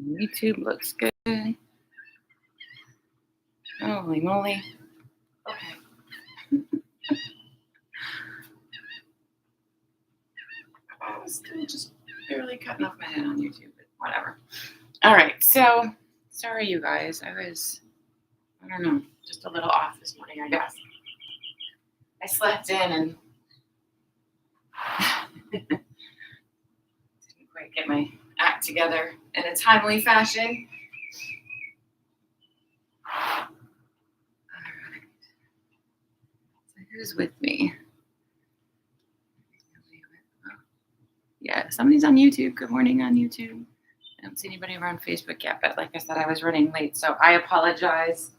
YouTube looks good. Holy moly. Okay. I was still just barely cutting off my head on YouTube, but whatever. All right, so sorry, you guys. I don't know, just a little off this morning, I guess. I slept in and didn't quite get my act together in a timely fashion. All right. So who's with me? Yeah, somebody's on YouTube. Good morning on YouTube. I don't see anybody around Facebook yet, but like I said, I was running late, so I apologize.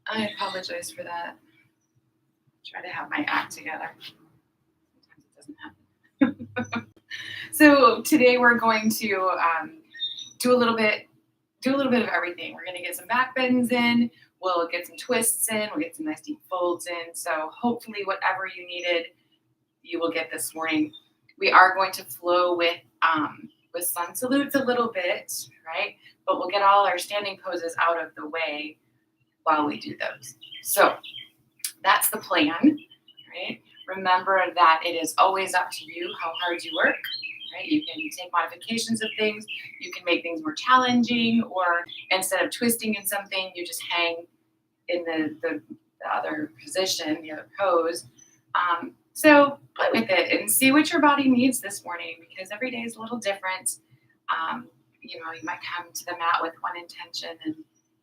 I apologize for that. Try to have my act together. Sometimes it doesn't happen. So today we're going to do a little bit of everything. We're going to get some back bends in. We'll get some twists in. We'll get some nice deep folds in. So hopefully whatever you needed, you will get this morning. We are going to flow with sun salutes a little bit, right? But we'll get all our standing poses out of the way while we do those. So that's the plan, right? Remember that it is always up to you how hard you work, right? You can take modifications of things. You can make things more challenging, or instead of twisting in something, you just hang in the other position, the other pose. So play with it and see what your body needs this morning, because every day is a little different. You might come to the mat with one intention and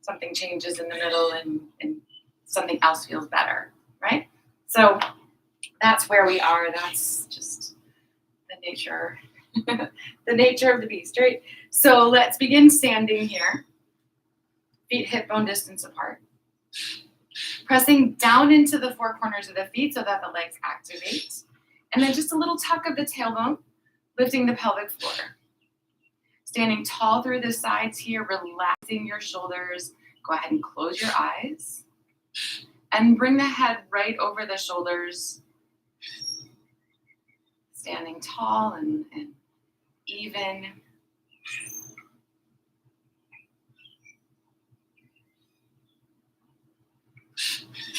something changes in the middle and something else feels better, right? So that's where we are. That's just the nature, the nature of the beast, right? So let's begin standing here. Feet hip bone distance apart. Pressing down into the four corners of the feet so that the legs activate. And then just a little tuck of the tailbone, lifting the pelvic floor. Standing tall through the sides here, relaxing your shoulders. Go ahead and close your eyes. And bring the head right over the shoulders. Standing tall and even.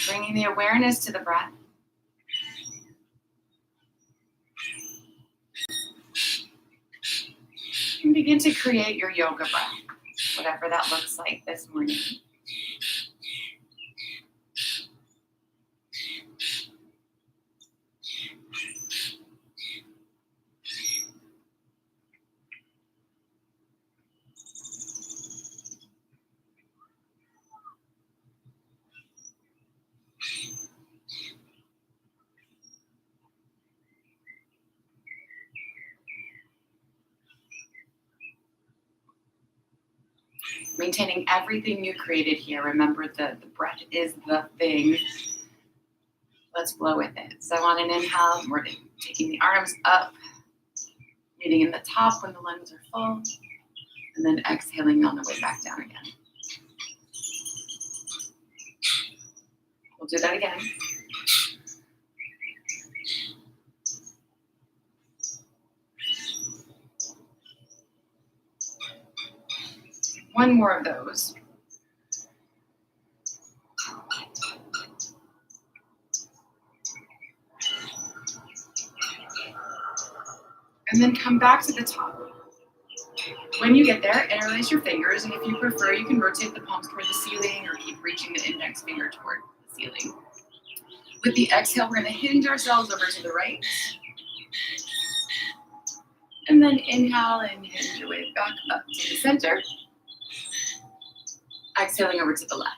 Bringing the awareness to the breath. And begin to create your yoga breath, whatever that looks like this morning. Maintaining everything you created here. Remember, the breath is the thing. Let's flow with it. So on an inhale, we're taking the arms up, meeting in the top when the lungs are full, and then exhaling on the way back down again. We'll do that again. One more of those. And then come back to the top. When you get there, interlace your fingers, and if you prefer, you can rotate the palms toward the ceiling or keep reaching the index finger toward the ceiling. With the exhale, we're going to hinge ourselves over to the right. And then inhale and hinge your way back up to the center. Exhaling over to the left.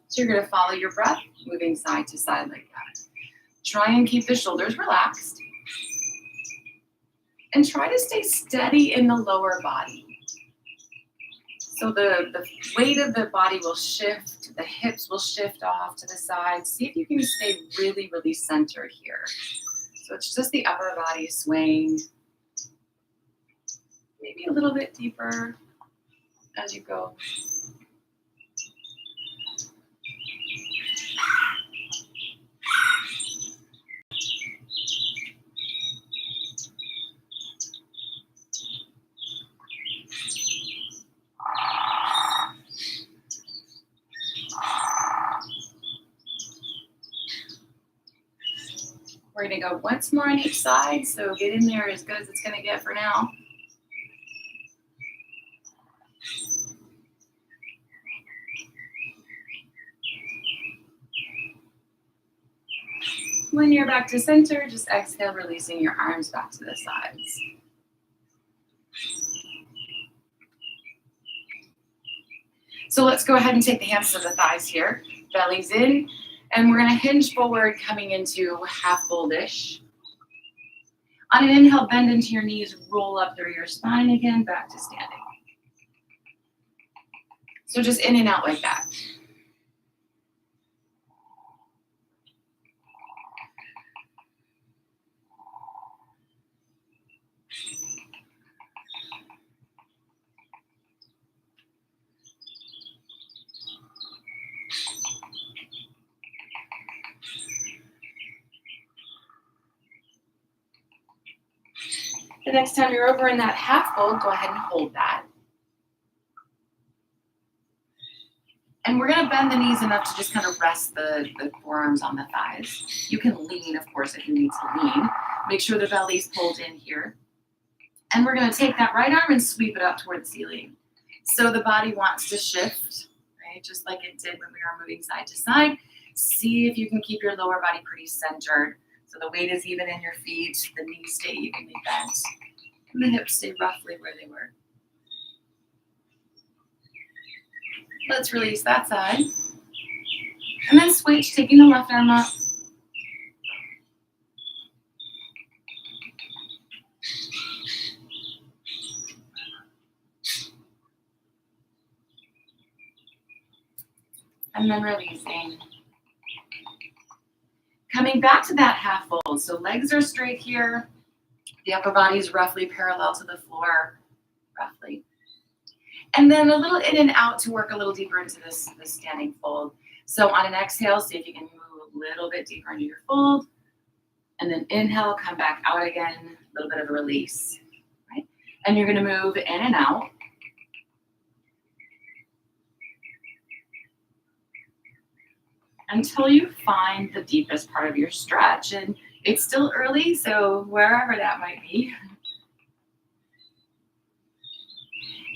So you're going to follow your breath, moving side to side like that. Try and keep the shoulders relaxed. And try to stay steady in the lower body. So the weight of the body will shift, the hips will shift off to the side. See if you can stay really, really centered here. So it's just the upper body swaying. Maybe a little bit deeper as you go. We're going to go once more on each side, so get in there as good as it's going to get for now. When you're back to center, just exhale, releasing your arms back to the sides. So let's go ahead and take the hands to the thighs here. Belly's in, and we're going to hinge forward, coming into half fold-ish. On an inhale, bend into your knees, roll up through your spine again, back to standing. So just in and out like that. The next time you're over in that half fold, go ahead and hold that. And we're going to bend the knees enough to just kind of rest the forearms on the thighs. You can lean, of course, if you need to lean. Make sure the belly's pulled in here. And we're going to take that right arm and sweep it up toward the ceiling. So the body wants to shift, right? Just like it did when we were moving side to side. See if you can keep your lower body pretty centered. So the weight is even in your feet, the knees stay evenly bent, and the hips stay roughly where they were. Let's release that side. And then switch, taking the left arm up. And then releasing. Coming back to that half fold. So legs are straight here. The upper body is roughly parallel to the floor, roughly. And then a little in and out to work a little deeper into this standing fold. So on an exhale, see if you can move a little bit deeper into your fold. And then inhale, come back out again, a little bit of a release. Right? And you're going to move in and out. Until you find the deepest part of your stretch. And it's still early, so wherever that might be.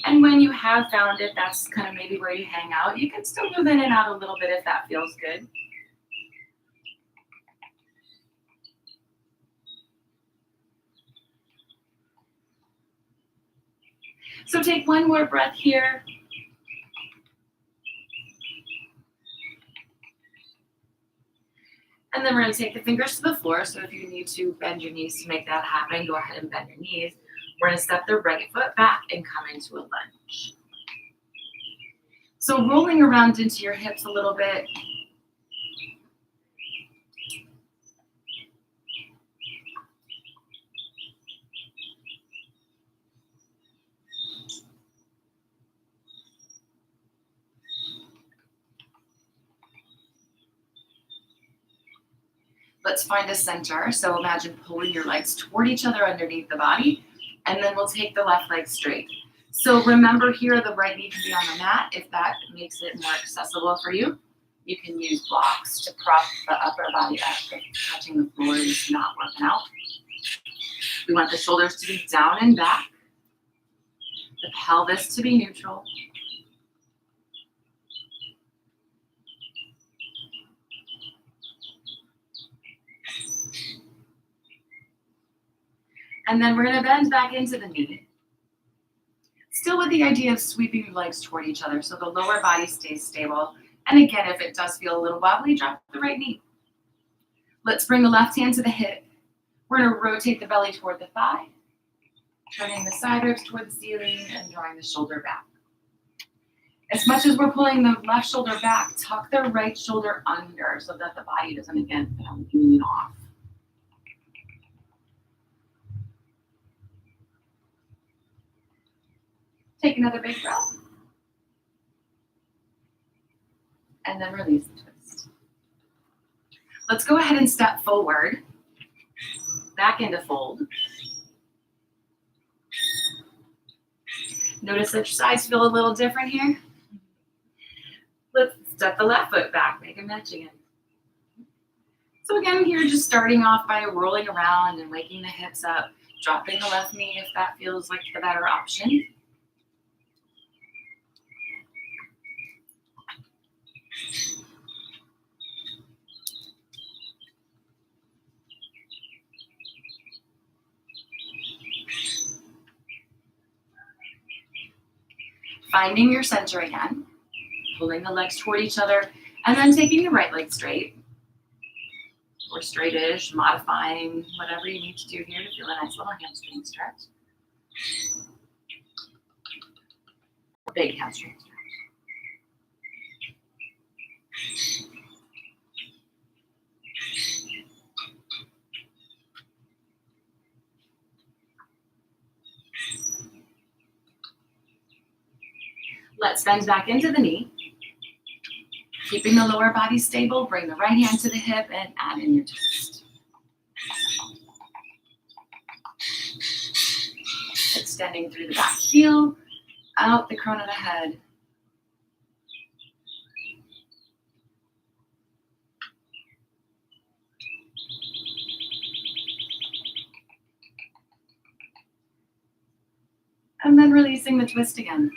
And when you have found it, that's kind of maybe where you hang out. You can still move in and out a little bit if that feels good. So take one more breath here. And then we're going to take the fingers to the floor. So if you need to bend your knees to make that happen, go ahead and bend your knees. We're going to step the right foot back and come into a lunge. So rolling around into your hips a little bit. Let's find a center. So imagine pulling your legs toward each other underneath the body, and then we'll take the left leg straight. So remember here, the right knee can be on the mat. If that makes it more accessible for you, you can use blocks to prop the upper body up if touching the floor is not working out. We want the shoulders to be down and back, the pelvis to be neutral. And then we're going to bend back into the knee. Still with the idea of sweeping your legs toward each other so the lower body stays stable. And again, if it does feel a little wobbly, drop the right knee. Let's bring the left hand to the hip. We're going to rotate the belly toward the thigh, turning the side ribs toward the ceiling and drawing the shoulder back. As much as we're pulling the left shoulder back, tuck the right shoulder under so that the body doesn't, again, lean off. Take another big breath. And then release the twist. Let's go ahead and step forward, back into fold. Notice that your sides feel a little different here. Let's step the left foot back, make a match again. So So again, here just starting off by rolling around and waking the hips up, dropping the left knee if that feels like the better option. Finding your center again, pulling the legs toward each other, and then taking the right leg straight, or straight-ish, modifying whatever you need to do here to feel a nice little hamstring stretch. Big hamstring stretch. Let's bend back into the knee. Keeping the lower body stable, bring the right hand to the hip and add in your twist. Extending through the back heel, out the crown of the head. And then releasing the twist again.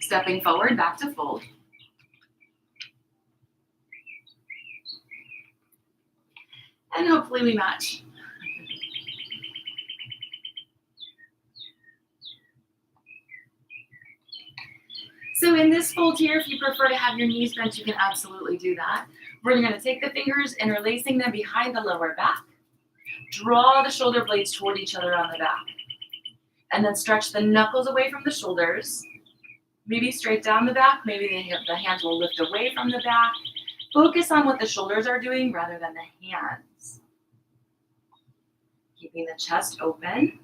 Stepping forward, back to fold. And hopefully we match. So in this fold here, if you prefer to have your knees bent, you can absolutely do that. We're going to take the fingers, interlacing them behind the lower back. Draw the shoulder blades toward each other on the back. And then stretch the knuckles away from the shoulders. Maybe straight down the back. Maybe the hands will lift away from the back. Focus on what the shoulders are doing rather than the hands. Keeping the chest open.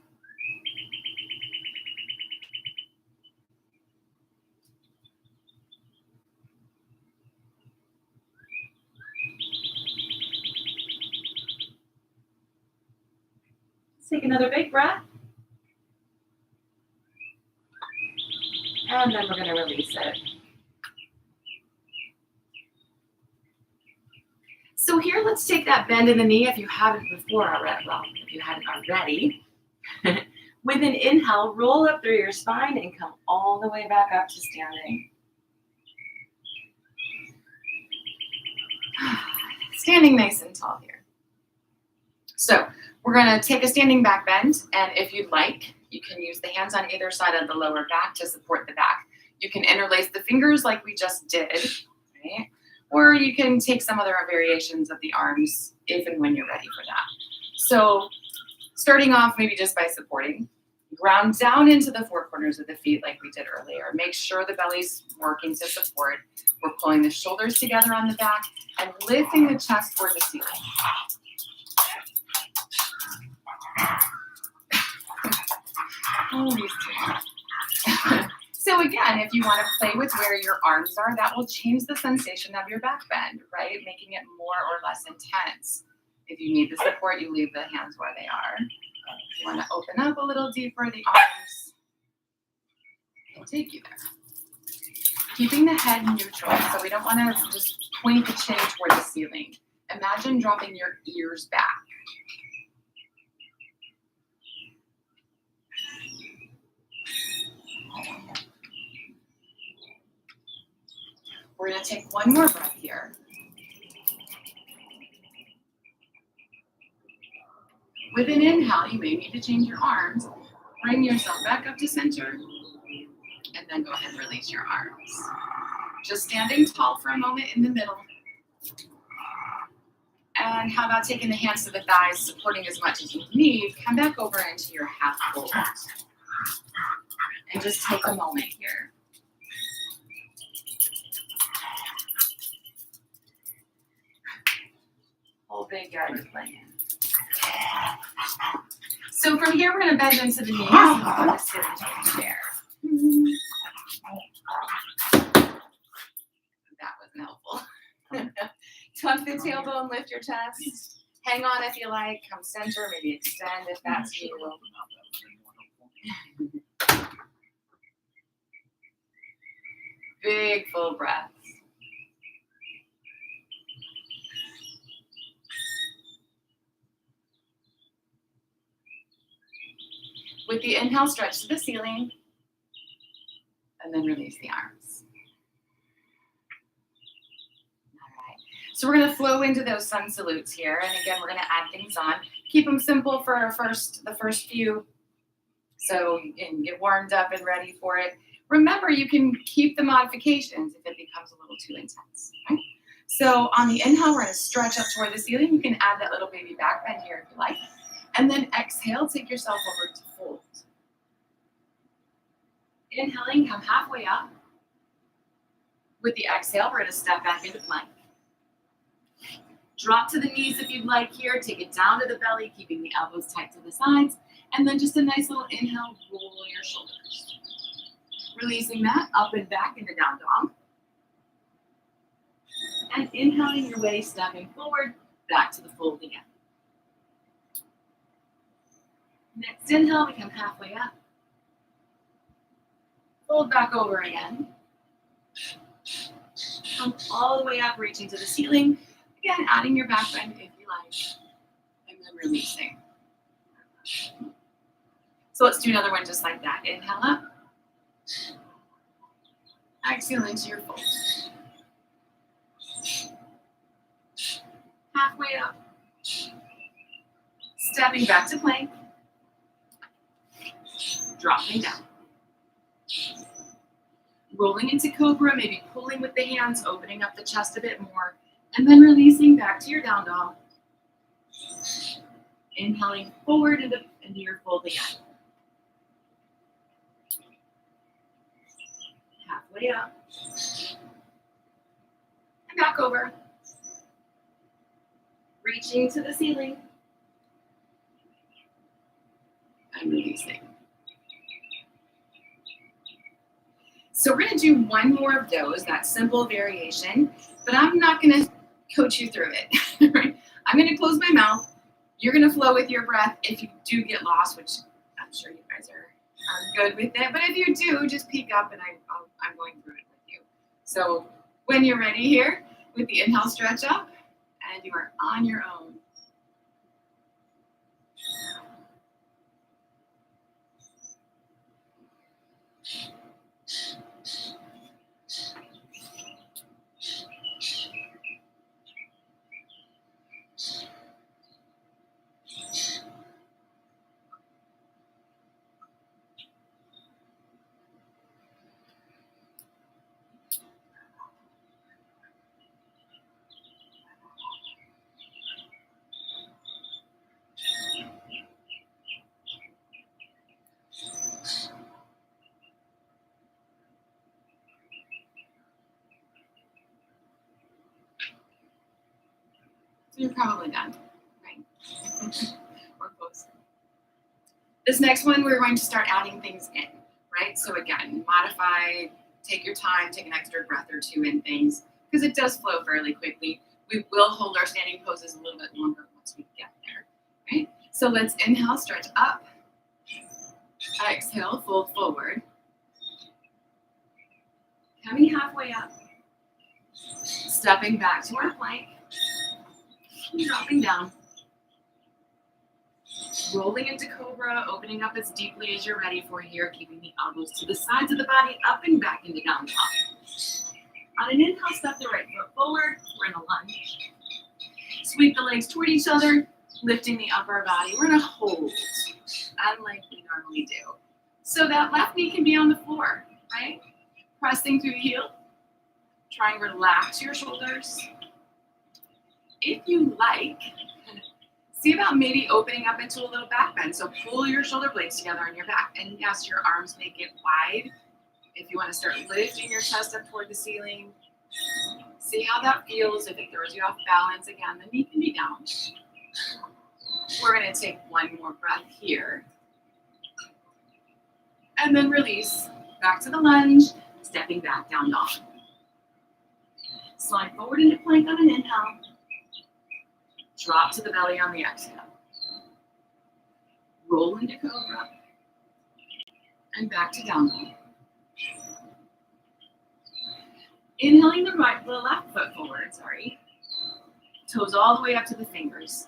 Let's take another big breath. And then we're going to release it. So here, let's take that bend in the knee if you haven't before already. Well, if you hadn't already. With an inhale, roll up through your spine and come all the way back up to standing. Standing nice and tall here. So we're going to take a standing back bend, and if you'd like, you can use the hands on either side of the lower back to support the back. You can interlace the fingers like we just did, right? Or you can take some other variations of the arms if and when you're ready for that. So starting off maybe just by supporting. Ground down into the four corners of the feet like we did earlier. Make sure the belly's working to support. We're pulling the shoulders together on the back and lifting the chest toward the ceiling. Oh, these two. So again, if you want to play with where your arms are, that will change the sensation of your back bend, right? Making it more or less intense. If you need the support, you leave the hands where they are. If you want to open up a little deeper, the arms will take you there. Keeping the head neutral, so we don't want to just point the chin toward the ceiling. Imagine dropping your ears back. We're going to take one more breath here. With an inhale, you may need to change your arms. Bring yourself back up to center, and then go ahead and release your arms. Just standing tall for a moment in the middle. And how about taking the hands to the thighs, supporting as much as you need. Come back over into your half fold. And just take a moment here. Whole big yard of playing. So from here, we're going to bend into the knees and we're going to sit into a chair. That wasn't helpful. Tuck the tailbone, lift your chest. Hang on if you like. Come center, maybe extend if that's you. Big full breaths. With the inhale, stretch to the ceiling, and then release the arms. All right. So we're going to flow into those sun salutes here. And again, we're going to add things on. Keep them simple for the first few, so you can get warmed up and ready for it. Remember, you can keep the modifications if it becomes a little too intense. Right? So on the inhale, we're going to stretch up toward the ceiling. You can add that little baby back bend here if you like. And then exhale, take yourself over to fold. Inhaling, come halfway up. With the exhale, we're going to step back into plank. Drop to the knees if you'd like here. Take it down to the belly, keeping the elbows tight to the sides. And then just a nice little inhale, roll your shoulders. Releasing that up and back into down dog. And inhaling your way, stepping forward, back to the fold again. Next inhale, we come halfway up. Fold back over again. Come all the way up, reaching to the ceiling. Again, adding your back bend if you like. And then releasing. So let's do another one just like that. Inhale up. Exhale into your fold. Halfway up. Stepping back to plank. Dropping down. Rolling into cobra, maybe pulling with the hands, opening up the chest a bit more, and then releasing back to your down dog. Inhaling forward into your fold again. Halfway up. And back over. Reaching to the ceiling. And releasing. So we're going to do one more of those, that simple variation, but I'm not going to coach you through it. Right? I'm going to close my mouth. You're going to flow with your breath. If you do get lost, which I'm sure you guys are good with it, but if you do, just peek up and I'm going through it with you. So when you're ready here, with the inhale, stretch up, and you are on your own. So you're probably done, right? Or close. This next one, we're going to start adding things in, right? So again, modify, take your time, take an extra breath or two in things, because it does flow fairly quickly. We will hold our standing poses a little bit longer once we get there, right? So let's inhale, stretch up. Exhale, fold forward. Coming halfway up. Stepping back to our plank. Dropping down. Rolling into cobra, opening up as deeply as you're ready for here, keeping the elbows to the sides of the body, up and back into down dog. On an inhale, step the right foot forward. We're in a lunge. Sweep the legs toward each other, lifting the upper body. We're in a hold, unlike we normally do. So that left knee can be on the floor, right? Pressing through the heel. Try and relax your shoulders. If you like, see about maybe opening up into a little back bend. So pull your shoulder blades together on your back. And yes, your arms may get wide. If you want to start lifting your chest up toward the ceiling, see how that feels. If it throws you off balance, again, the knee can be down. We're going to take one more breath here. And then release. Back to the lunge, stepping back down dog. Slide forward into plank on an inhale. Drop to the belly on the exhale. Roll into cobra. And back to down dog. Inhaling the left foot forward, Toes all the way up to the fingers.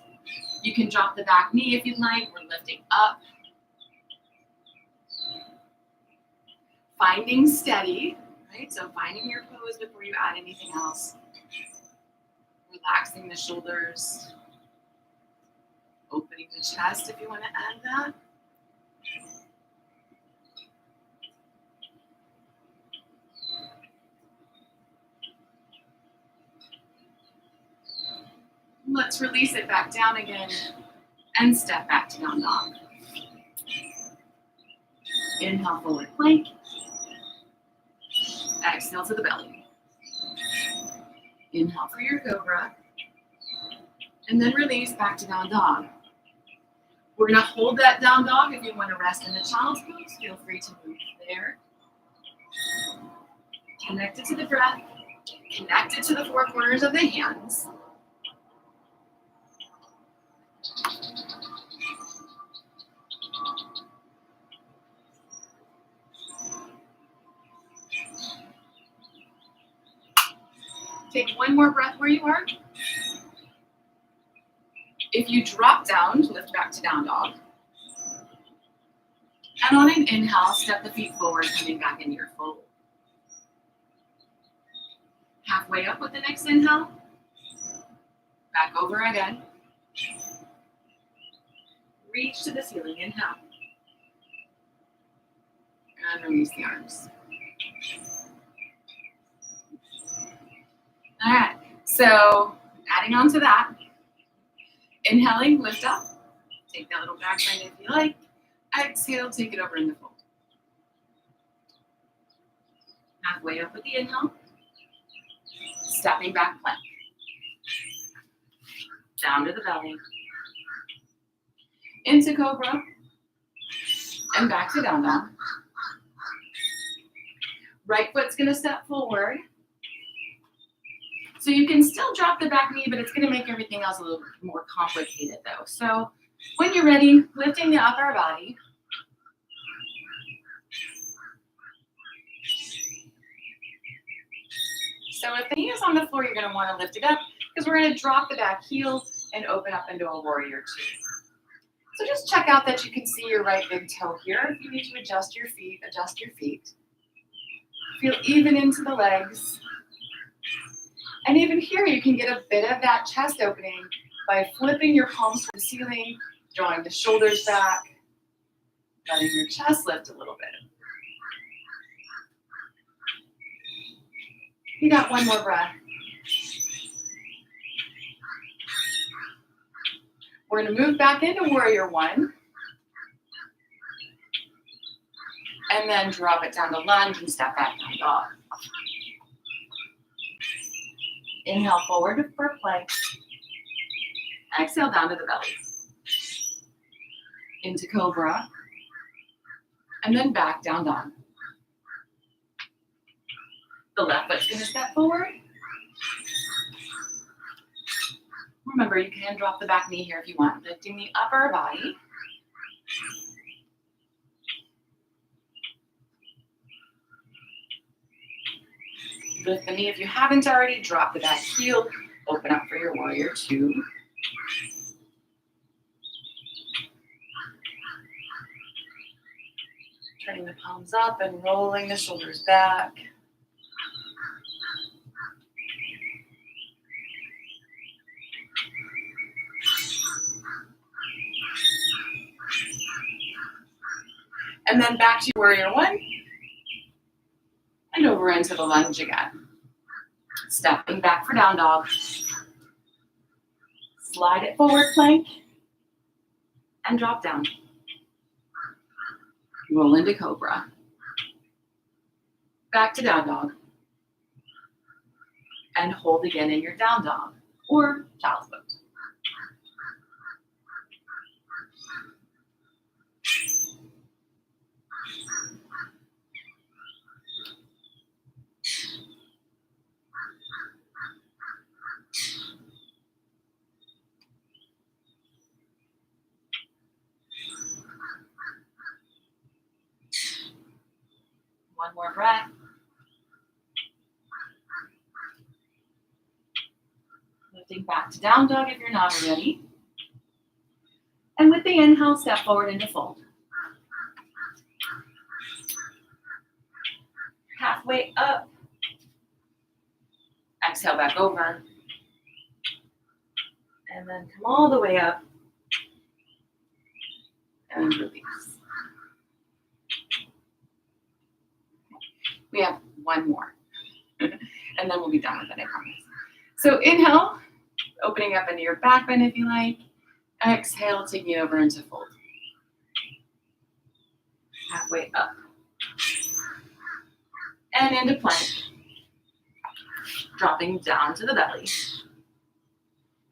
You can drop the back knee if you'd like. We're lifting up. Finding steady, right? So finding your pose before you add anything else. Relaxing the shoulders. Opening the chest if you want to add that. Let's release it back down again and step back to down dog. Inhale, forward plank. Exhale to the belly. Inhale for your cobra. And then release back to down dog. We're going to hold that down dog. If you want to rest in the child's pose, feel free to move there. Connect it to the breath. Connect it to the four corners of the hands. Take one more breath where you are. If you drop down, lift back to down dog. And on an inhale, step the feet forward, coming back into your fold. Halfway up with the next inhale. Back over again. Reach to the ceiling, inhale. And release the arms. All right, so adding on to that, inhaling, lift up. Take that little back bend if you like. Exhale, take it over in the fold. Halfway up with the inhale. Stepping back plank. Down to the belly. Into cobra. And back to down dog. Right foot's going to step forward. So you can still drop the back knee, but it's going to make everything else a little bit more complicated though. So when you're ready, lifting the upper body. So if the knee is on the floor, you're going to want to lift it up because we're going to drop the back heel and open up into a warrior two. So just check out that you can see your right big toe here. If you need to adjust your feet, adjust your feet. Feel even into the legs. And even here, you can get a bit of that chest opening by flipping your palms to the ceiling, drawing the shoulders back, letting your chest lift a little bit. You got one more breath. We're going to move back into warrior one. And then drop it down to lunge and step back down dog. Inhale forward for plank. Exhale down to the belly. Into cobra. And then back down dog. The left foot's going to step forward. Remember, you can drop the back knee here if you want, lifting the upper body. Lift the knee if you haven't already. Drop the back heel. Open up for your warrior two. Turning the palms up and rolling the shoulders back. And then back to warrior one. And over into the lunge again. Stepping back for down dog. Slide it forward plank. And drop down. Roll into cobra. Back to down dog. And hold again in your down dog or child's pose. One more breath. Lifting back to down dog if you're not already. And with the inhale, step forward into fold. halfway up. Exhale back over. And then come all the way up. And release. We have one more. And then we'll be done with it, I promise. So inhale, opening up into your back bend if you like. Exhale, taking it over into fold. Halfway up. And into plank. Dropping down to the belly.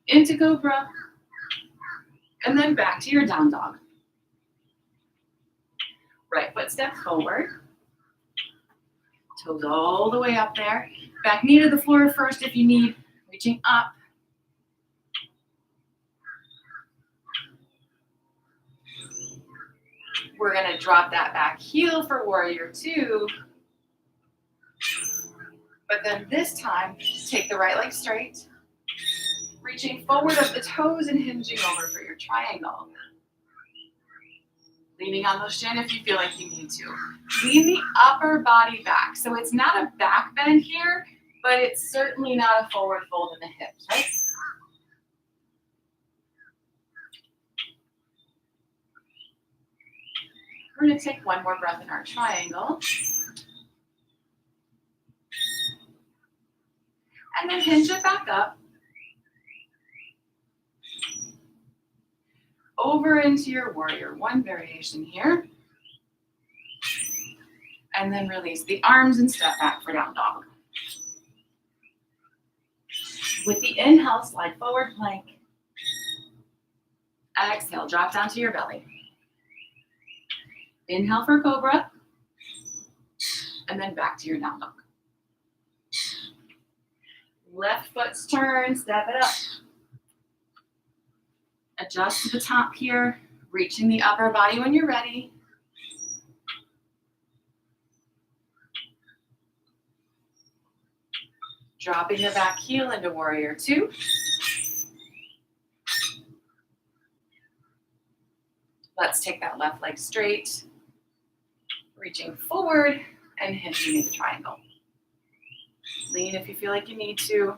Into cobra. And then back to your down dog. Right foot step forward. Toes all the way up there. Back knee to the floor first if you need. Reaching up. We're going to drop that back heel for warrior two. But then this time, take the right leg straight. Reaching forward of the toes and hinging over for your triangle. Leaning on those shin if you feel like you need to. Lean the upper body back. So it's not a back bend here, but it's certainly not a forward fold in the hips, right? We're going to take one more breath in our triangle. And then hinge it back up. Over into your warrior one variation here. And then release the arms and step back for down dog. With the inhale, slide forward plank. Exhale, drop down to your belly. Inhale for cobra. And then back to your down dog. Left foot's turn, step it up. Adjust to the top here, reaching the upper body when you're ready. Dropping the back heel into warrior two. Let's take that left leg straight, reaching forward and hinging into triangle. Lean if you feel like you need to.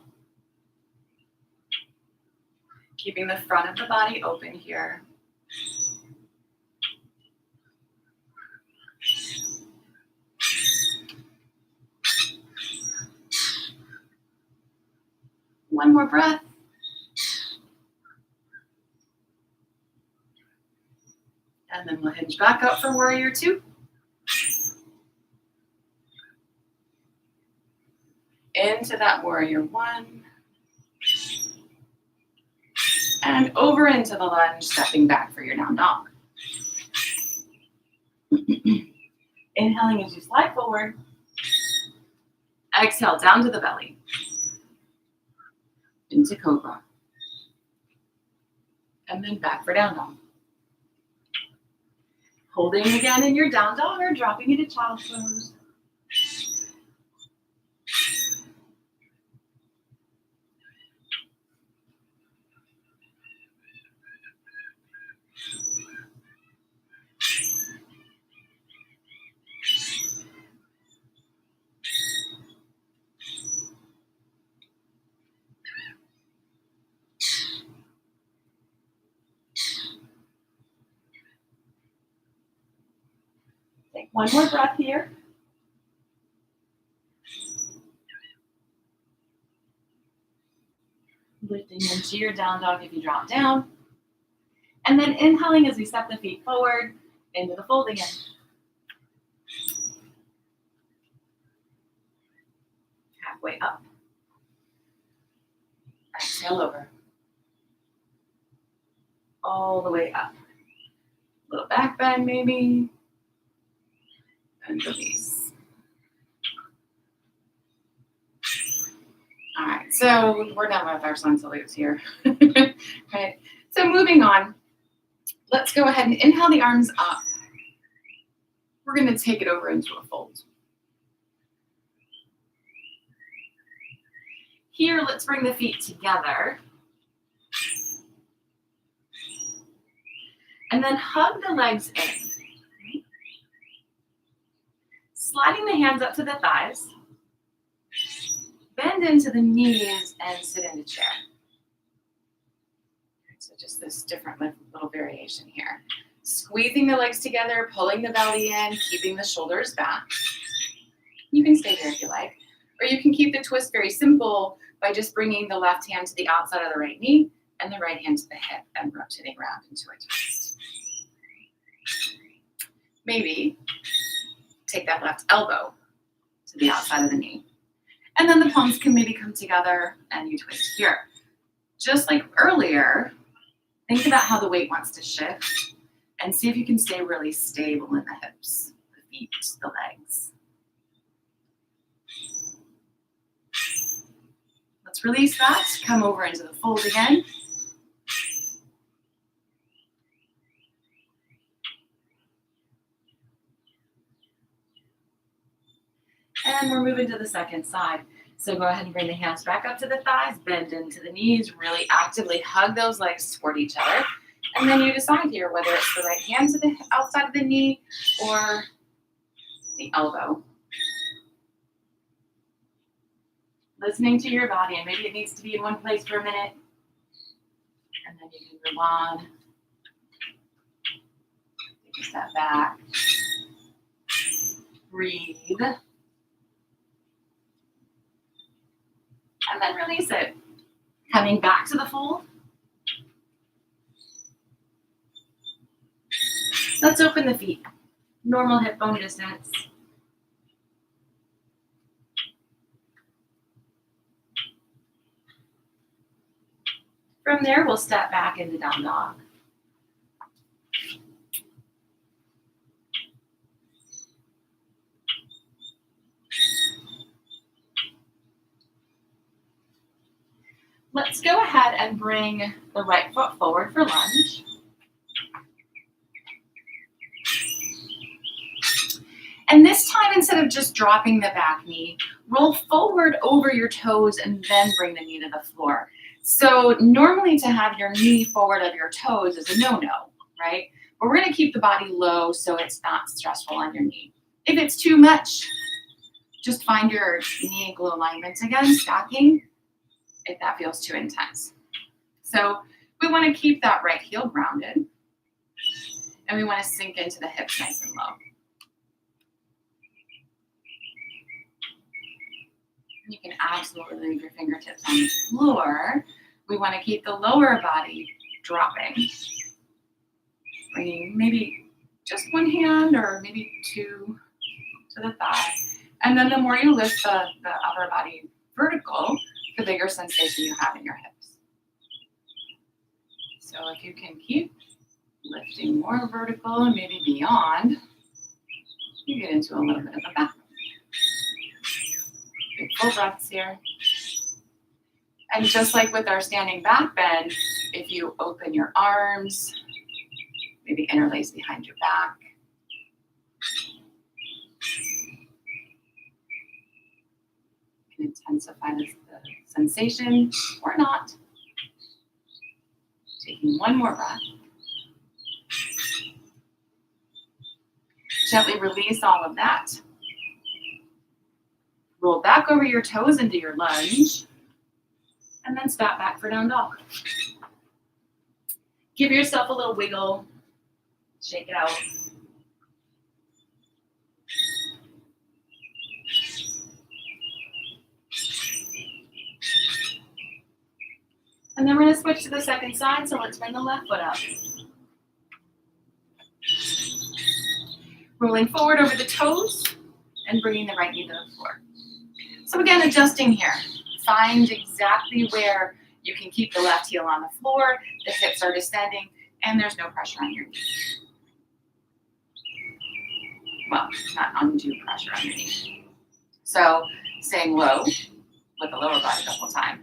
Keeping the front of the body open here. One more breath. And then we'll hinge back up for warrior two. Into that warrior one. And over into the lunge, stepping back for your down dog. Inhaling as you slide forward. Exhale down to the belly. Into cobra. And then back for down dog. Holding again in your down dog or dropping into child's pose. Take one more breath here. Lifting into your down dog if you drop down. And then inhaling as we step the feet forward into the fold again. Halfway up. Exhale over. All the way up. Little back bend maybe. And release. All right, so we're done with our sun salutes here. Right, so moving on. Let's go ahead and inhale the arms up. We're going to take it over into a fold. Here, let's bring the feet together. And then hug the legs in. sliding the hands up to the thighs, bend into the knees and sit in a chair. So just this different little variation here. Squeezing the legs together, pulling the belly in, keeping the shoulders back. You can stay here if you like. Or you can keep the twist very simple by just bringing the left hand to the outside of the right knee and the right hand to the hip and rotating around into a twist. Maybe take that left elbow to the outside of the knee. And then the palms can maybe come together and you twist here. Just like earlier, think about how the weight wants to shift and see if you can stay really stable in the hips, the feet, the legs. Let's release that, come over into the fold again. And we're moving to the second side. So go ahead and bring the hands back up to the thighs, bend into the knees, really actively hug those legs toward each other. And then you decide here whether it's the right hand to the outside of the knee or the elbow. Listening to your body, and maybe it needs to be in one place for a minute. And then you can move on. Take a step back. Breathe. And then release it. Coming back to the fold. Let's open the feet. Normal hip bone distance. From there, we'll step back into down dog. Let's go ahead and bring the right foot forward for lunge. And this time, instead of just dropping the back knee, roll forward over your toes and then bring the knee to the floor. So normally to have your knee forward of your toes is a no-no, right? But we're gonna keep the body low so it's not stressful on your knee. If it's too much, just find your knee and glute alignment again, stacking, if that feels too intense. So we wanna keep that right heel grounded, and we wanna sink into the hips nice and low. You can absolutely leave your fingertips on the floor. We want to keep the lower body dropping. Bringing maybe just one hand or maybe two to the thigh. And then the more you lift the upper body vertical, the bigger sensation you have in your hips. So if you can keep lifting more vertical and maybe beyond, you get into a little bit of a back. Big full breaths here. And just like with our standing back bend, if you open your arms, maybe interlace behind your back. You can intensify the sensation or not. Taking one more breath. Gently release all of that. Roll back over your toes into your lunge, and then step back for down dog. Give yourself a little wiggle, shake it out. And then we're gonna switch to the second side, so let's bring the left foot up. Rolling forward over the toes and bringing the right knee to the floor. So again, adjusting here. Find exactly where you can keep the left heel on the floor, the hips are descending, and there's no pressure on your knee. Well, not undue pressure on your knee. So staying low with the lower body the whole time,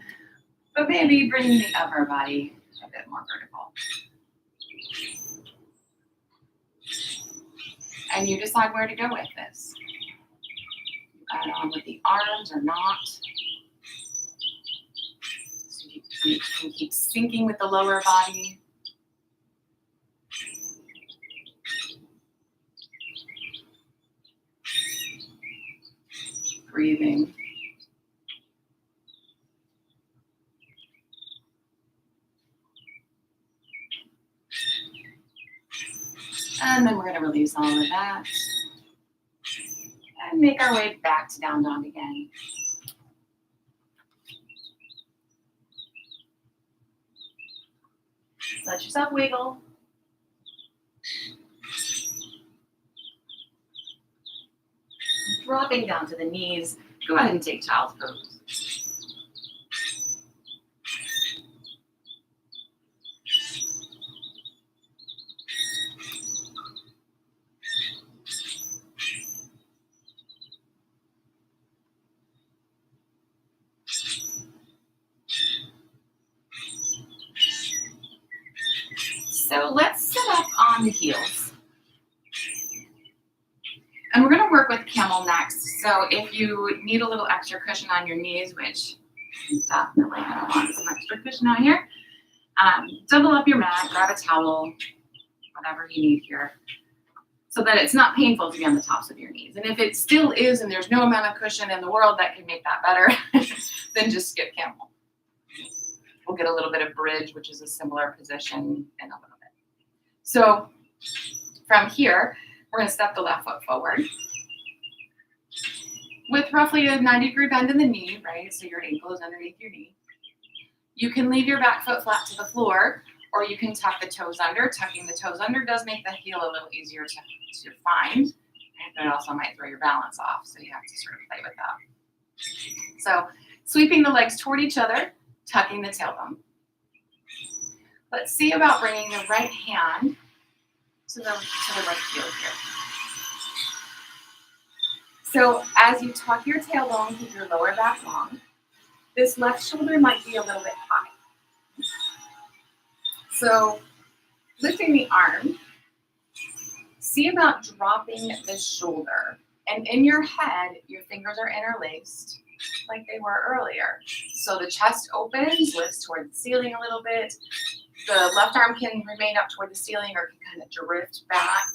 but maybe bringing the upper body a bit more vertical. And you decide where to go with this. Add on with the arms or not. So you can keep sinking with the lower body. breathing. And then we're going to release all of that. And make our way back to down dog again. Let yourself wiggle. Dropping down to the knees. Go ahead and take child's pose. So let's sit up on the heels. And we're going to work with camel next. So if you need a little extra cushion on your knees, which definitely I don't want some extra cushion on here, double up your mat, grab a towel, whatever you need here, so that it's not painful to be on the tops of your knees. And if it still is and there's no amount of cushion in the world that can make that better, then just skip camel. We'll get a little bit of bridge, which is a similar position in a little bit. So from here, we're going to step the left foot forward with roughly a 90-degree bend in the knee, right? So your ankle is underneath your knee. You can leave your back foot flat to the floor, or you can tuck the toes under. Tucking the toes under does make the heel a little easier to find, but it also might throw your balance off, so you have to sort of play with that. So sweeping the legs toward each other, tucking the tailbone. Let's see about bringing the right hand to the right heel here. So as you tuck your tailbone, keep your lower back long. This left shoulder might be a little bit high. So lifting the arm, see about dropping the shoulder. And in your head, your fingers are interlaced like they were earlier. So the chest opens, lifts toward the ceiling a little bit. The left arm can remain up toward the ceiling or can kind of drift back.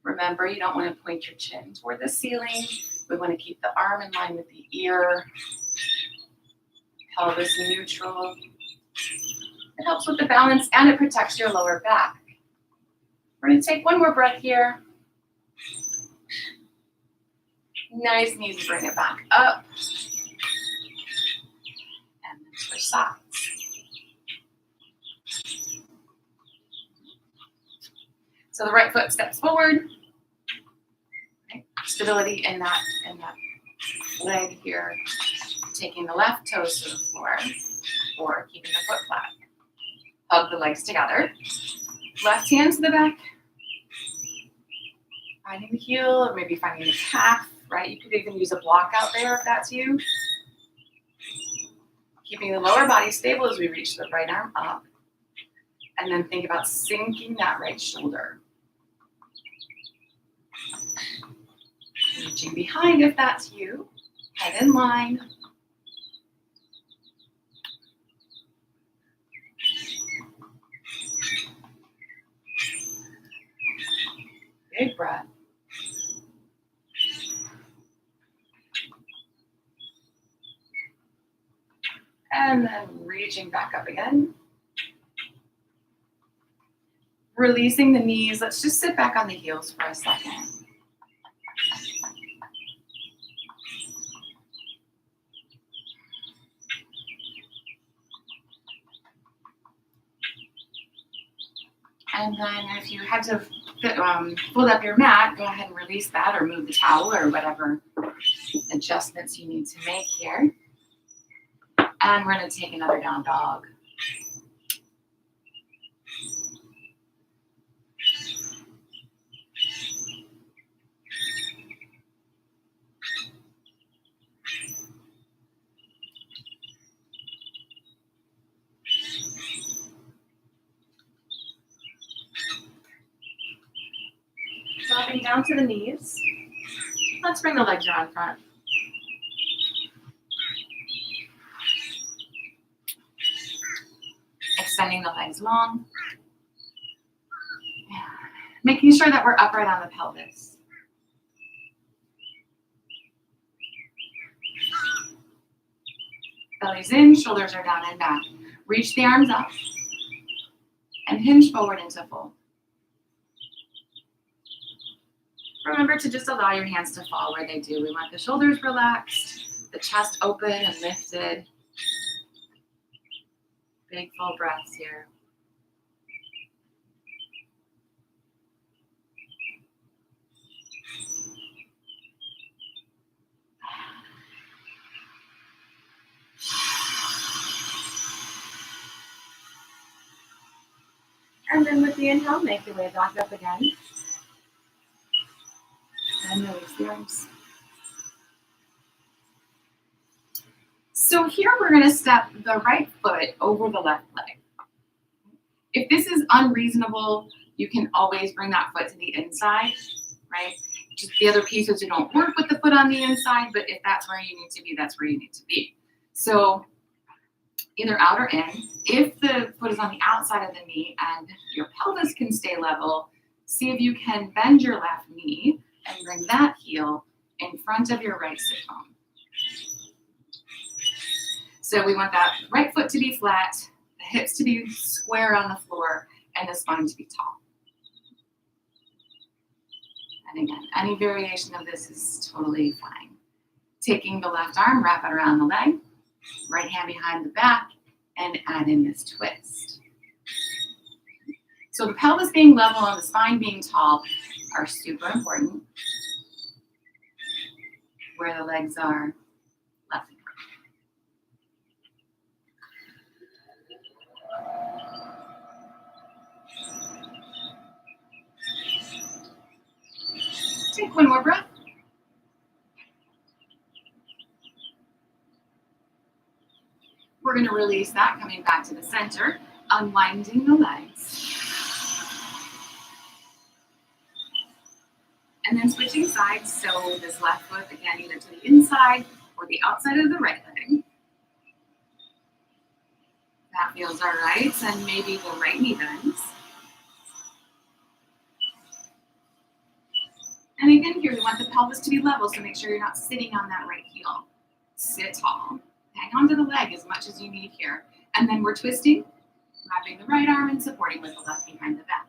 Remember, you don't want to point your chin toward the ceiling. We want to keep the arm in line with the ear. Pelvis neutral. It helps with the balance and it protects your lower back. We're going to take one more breath here. Nice and easy, bring it back up. And then switch sides. So the right foot steps forward. Okay. Stability in that leg here. Taking the left toes to the floor or keeping the foot flat. Hug the legs together. Left hand to the back. Finding the heel or maybe finding the calf, right? You could even use a block out there if that's you. Keeping the lower body stable as we reach the right arm up. And then think about sinking that right shoulder. Reaching behind if that's you. Head in line. Big breath. And then reaching back up again. Releasing the knees. Let's just sit back on the heels for a second. And then if you had to fold up your mat, go ahead and release that or move the towel or whatever adjustments you need to make here. And we're going to take another down dog. Dropping down to the knees. Let's bring the legs around front. Extending the legs long. Making sure that we're upright on the pelvis. Belly's in, shoulders are down and back. Reach the arms up and hinge forward into fold. Remember to just allow your hands to fall where they do. We want the shoulders relaxed, the chest open and lifted. Big full breaths here. And then with the inhale, make your way back up again. And release the arms. So here we're going to step the right foot over the left leg. If this is unreasonable, you can always bring that foot to the inside, right? Just the other pieces, you don't work with the foot on the inside, but if that's where you need to be, that's where you need to be. So either out or in. If the foot is on the outside of the knee and your pelvis can stay level, see if you can bend your left knee and bring that heel in front of your right sit bone. So we want that right foot to be flat, the hips to be square on the floor, and the spine to be tall. And again, any variation of this is totally fine. Taking the left arm, wrap it around the leg, right hand behind the back, and add in this twist. So the pelvis being level and the spine being tall are super important. Where the legs are left and right. Take one more breath. We're going to release that, coming back to the center, unwinding the legs. And then switching sides, so this left foot, again, either to the inside or the outside of the right leg. That feels all right, and maybe the right knee bends. And again, here we want the pelvis to be level, so make sure you're not sitting on that right heel. Sit tall. Hang on to the leg as much as you need here. And then we're twisting, wrapping the right arm and supporting with the left behind the back.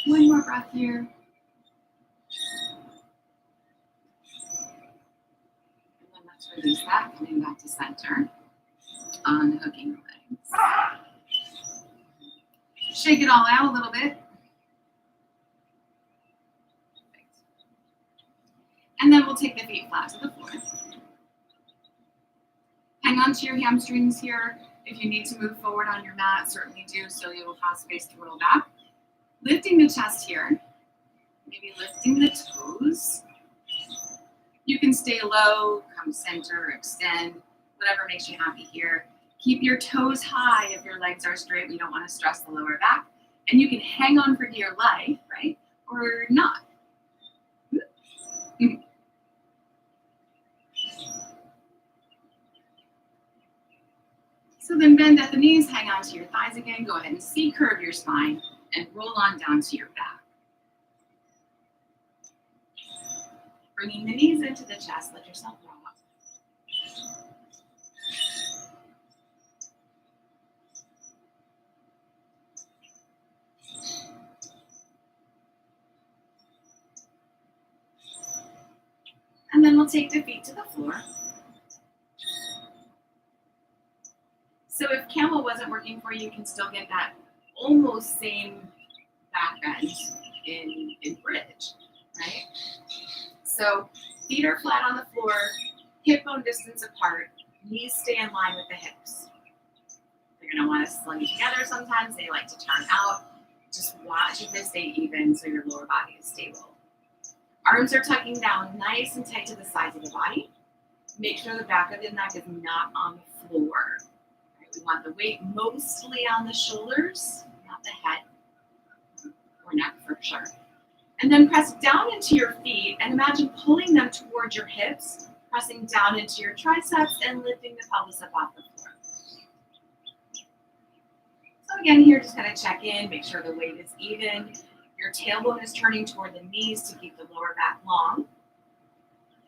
One more breath here. And then let's release that, coming back to center. Unhooking the legs. Shake it all out a little bit. And then we'll take the feet flat to the floor. Hang on to your hamstrings here. If you need to move forward on your mat, certainly do so you will have space to roll back. Lifting the chest here, maybe lifting the toes. You can stay low, come center, extend, whatever makes you happy here. Keep your toes high if your legs are straight. We don't want to stress the lower back. And you can hang on for dear life, right? Or not. So then bend at the knees, hang on to your thighs again. Go ahead and C-curve your spine and roll on down to your back. Bringing the knees into the chest, let yourself roll up. And then we'll take the feet to the floor. So if camel wasn't working for you, you can still get that almost same back bend in bridge, right? So feet are flat on the floor, hip bone distance apart, knees stay in line with the hips. You're gonna wanna sling together sometimes, they like to turn out. Just watch if they stay even so your lower body is stable. Arms are tucking down nice and tight to the sides of the body. Make sure the back of the neck is not on the floor. Right? We want the weight mostly on the shoulders, not the head. neck for sure. And then press down into your feet and imagine pulling them towards your hips, pressing down into your triceps and lifting the pelvis up off the floor. So again, here, just kind of check in, make sure the weight is even. Your tailbone is turning toward the knees to keep the lower back long.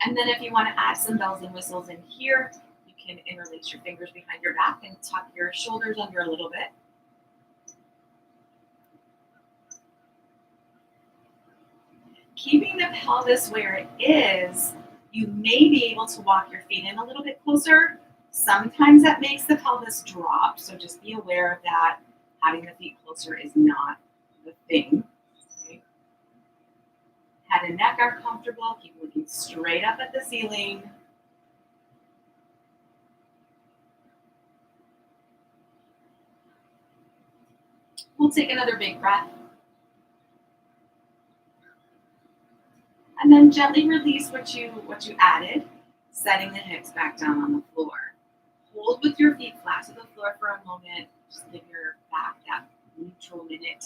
And then if you want to add some bells and whistles in here, you can interlace your fingers behind your back and tuck your shoulders under a little bit. Keeping the pelvis where it is, you may be able to walk your feet in a little bit closer. Sometimes that makes the pelvis drop, so just be aware of that. Having the feet closer is not the thing. Okay? Head and neck are comfortable. Keep looking straight up at the ceiling. We'll take another big breath. And then gently release what you added, setting the hips back down on the floor. Hold with your feet flat to the floor for a moment. Just give your back that neutral minute.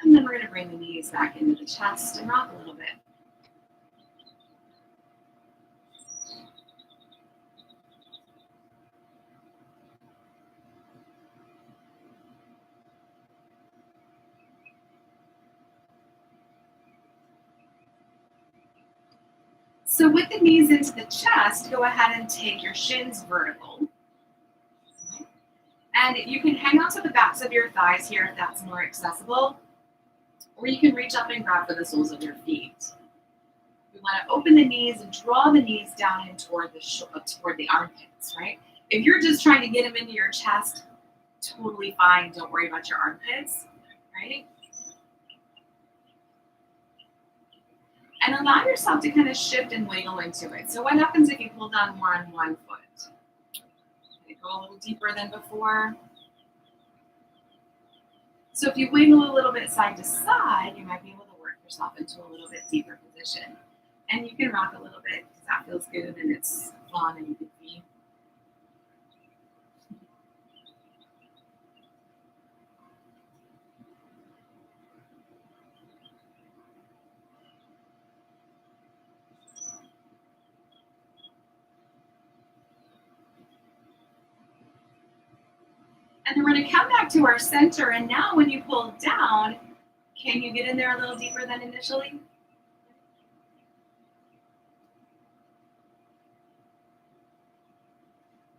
And then we're going to bring the knees back into the chest and rock a little bit. So with the knees into the chest, go ahead and take your shins vertical. And you can hang on to the backs of your thighs here if that's more accessible. Or you can reach up and grab for the soles of your feet. We want to open the knees and draw the knees down in toward the armpits, right? If you're just trying to get them into your chest, totally fine. Don't worry about your armpits, right? And allow yourself to kind of shift and wiggle into it. So what happens if you pull down more on one foot? Go a little deeper than before. So if you wiggle a little bit side to side, you might be able to work yourself into a little bit deeper position. And you can rock a little bit because that feels good and it's fun and goofy. And then we're going to come back to our center. And now when you pull down, can you get in there a little deeper than initially?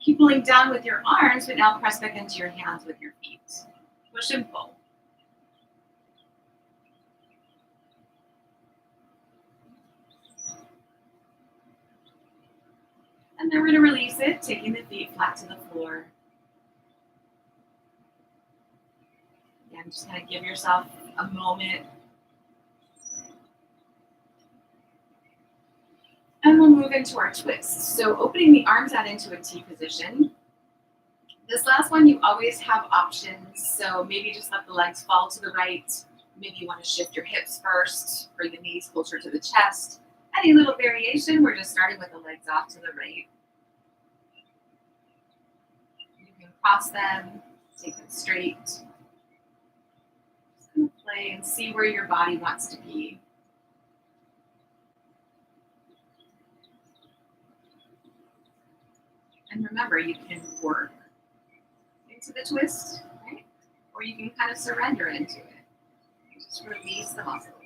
Keep pulling down with your arms, but now press back into your hands with your feet. Push and pull. And then we're going to release it, taking the feet flat to the floor. Again, just kind of give yourself a moment. And we'll move into our twists. So opening the arms out into a T position. This last one, you always have options. So maybe just let the legs fall to the right. Maybe you want to shift your hips first, bring the knees closer to the chest. Any little variation, we're just starting with the legs off to the right. You can cross them, take them straight. Just kind of play and see where your body wants to be. And remember, you can work into the twist, right? Or you can kind of surrender into it. Just release the muscles.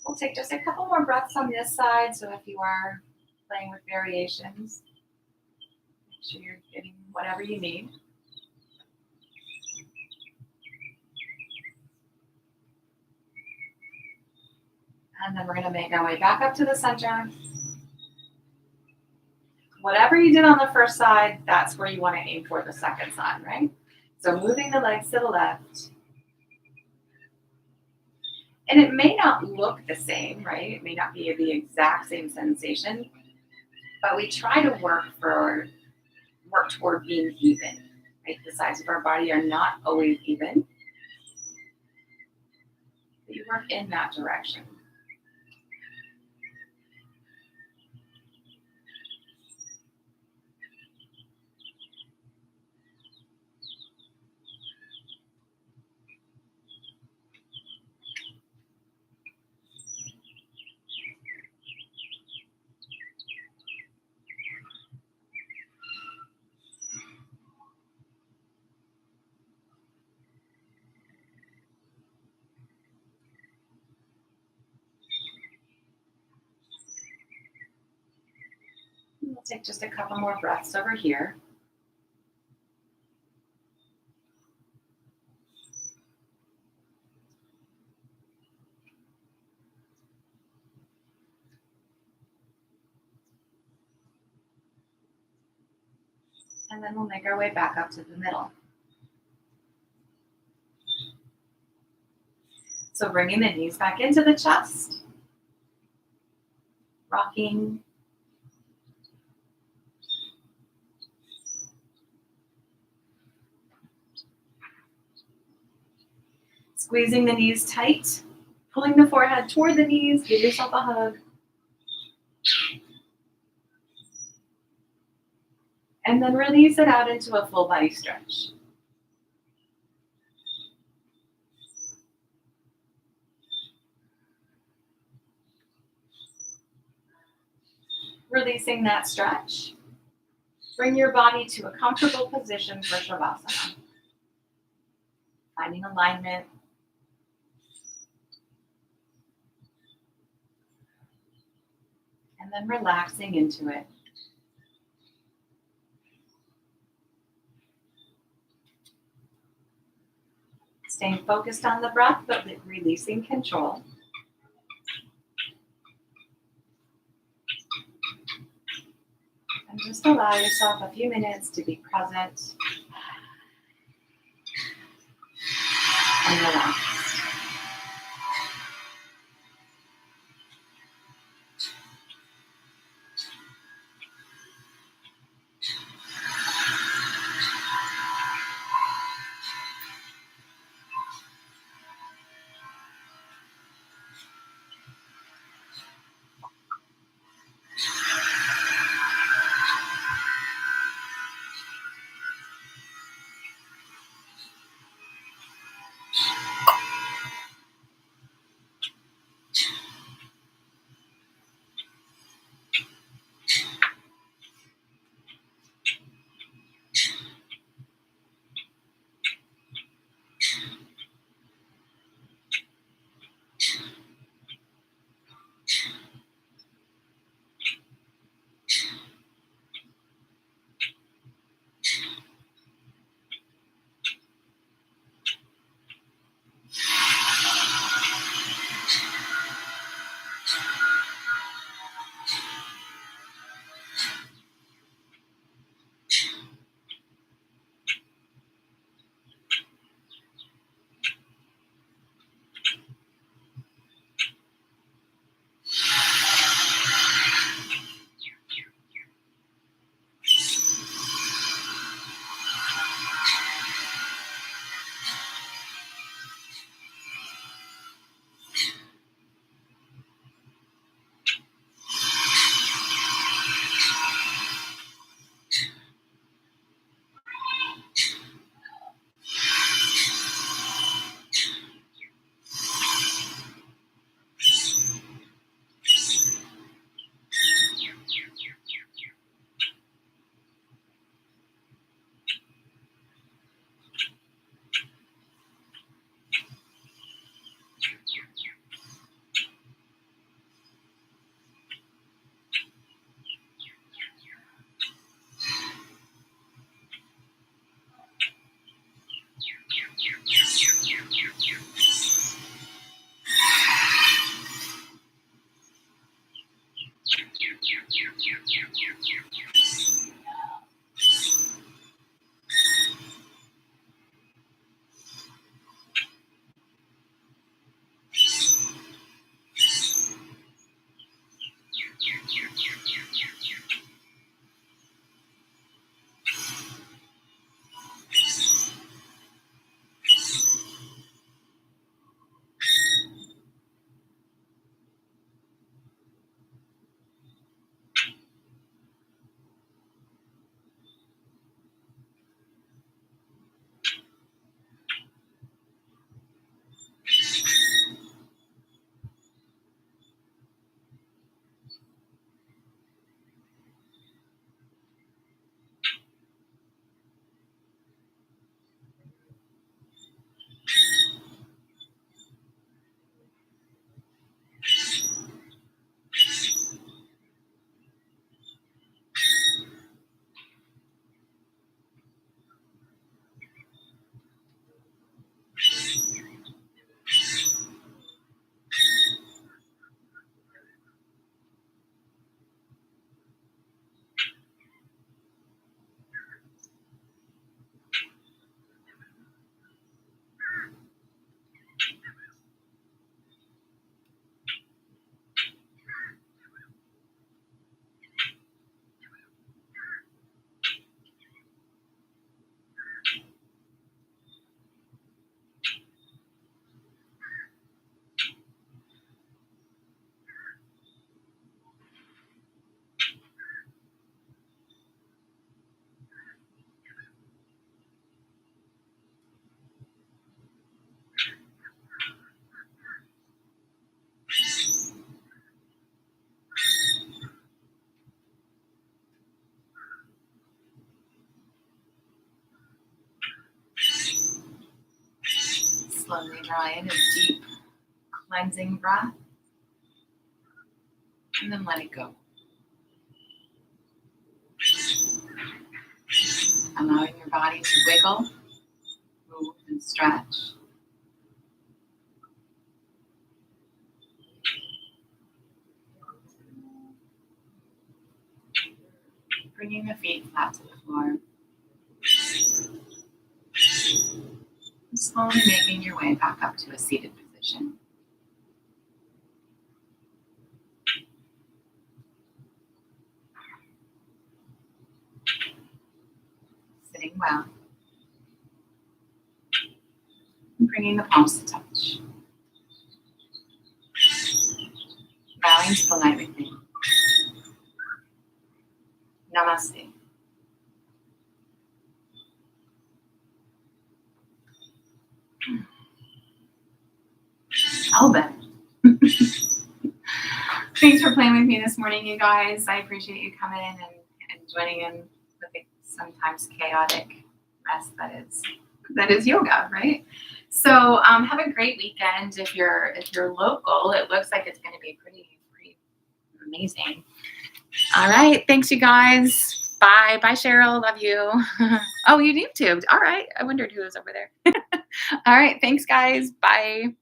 We'll take just a couple more breaths on this side. So if you are playing with variations, make sure you're getting whatever you need. And then we're going to make our way back up to the center. Whatever you did on the first side, that's where you want to aim for the second side, right? So moving the legs to the left. And it may not look the same, right? It may not be the exact same sensation, But we try to work toward being even. Right? The sides of our body are not always even. But you work in that direction. We'll take just a couple more breaths over here. And then we'll make our way back up to the middle. So bringing the knees back into the chest. Rocking. Squeezing the knees tight. Pulling the forehead toward the knees. Give yourself a hug. And then release it out into a full body stretch. Releasing that stretch. Bring your body to a comfortable position for Shavasana. Finding alignment. And then relaxing into it. Staying focused on the breath, but releasing control. And just allow yourself a few minutes to be present and relaxed. Slowly draw in a deep cleansing breath. And then let it go. Allowing your body to wiggle, move, and stretch. Bringing the feet flat to the floor. And slowly making your way back up to a seated position. Sitting well. And bringing the palms to touch. Bowing to the light within. Namaste. All better. Thanks for playing with me this morning, you guys. I appreciate you coming in and joining in with the sometimes chaotic mess that is yoga, right? So have a great weekend. If you're local, it looks like it's going to be pretty amazing. All right, thanks, you guys. Bye, Cheryl. Love you. Oh, you YouTube. All right, I wondered who was over there. All right, thanks, guys. Bye.